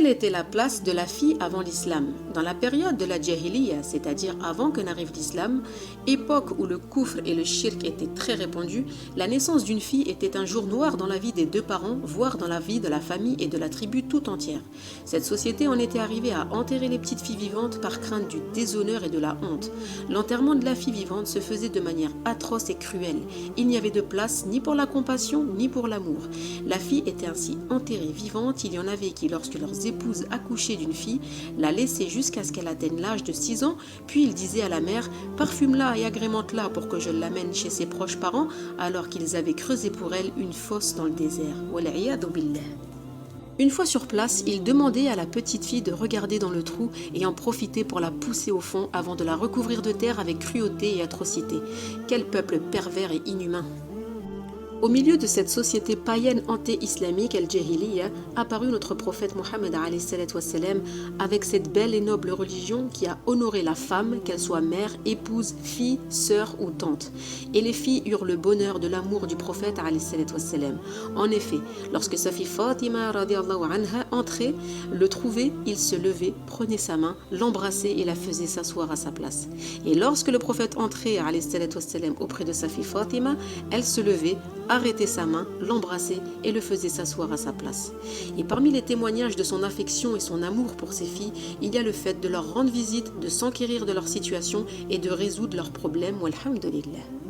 était la place de la fille avant l'islam? Dans la période de la Jahiliya, c'est-à-dire avant que n'arrive l'islam, époque où le kufr et le shirk étaient très répandus, la naissance d'une fille était un jour noir dans la vie des deux parents, voire dans la vie de la famille et de la tribu tout entière. Cette société en était arrivée à enterrer les petites filles vivantes par crainte du déshonneur et de la honte. L'enterrement de la fille vivante se faisait de manière atroce et cruelle. Il n'y avait de place ni pour la compassion ni pour l'amour. La fille était ainsi enterrée vivante. Il y en avait qui, lorsque leurs épouses accouchaient d'une fille, la laissaient jusqu'à ce qu'elle atteigne l'âge de 6 ans, puis ils disaient à la mère « Parfume-la et agrémente-la pour que je l'amène chez ses proches parents », alors qu'ils avaient creusé pour elle une fosse dans le désert. Wal'iyadu billah. Une fois sur place, il demandait à la petite fille de regarder dans le trou et en profiter pour la pousser au fond avant de la recouvrir de terre avec cruauté et atrocité. Quel peuple pervers et inhumain! Au milieu de cette société païenne anté-islamique, al-Jahiliya, apparut notre prophète Mohammed avec cette belle et noble religion qui a honoré la femme, qu'elle soit mère, épouse, fille, sœur ou tante. Et les filles eurent le bonheur de l'amour du prophète. En effet, lorsque sa fille Fatima entrait, le trouvait, il se levait, prenait sa main, l'embrassait et la faisait s'asseoir à sa place. Et lorsque le prophète entrait auprès de sa fille Fatima, elle se levait, arrêtait sa main, l'embrassait et le faisait s'asseoir à sa place. Et parmi les témoignages de son affection et son amour pour ses filles, il y a le fait de leur rendre visite, de s'enquérir de leur situation et de résoudre leurs problèmes. Walhamdulillah.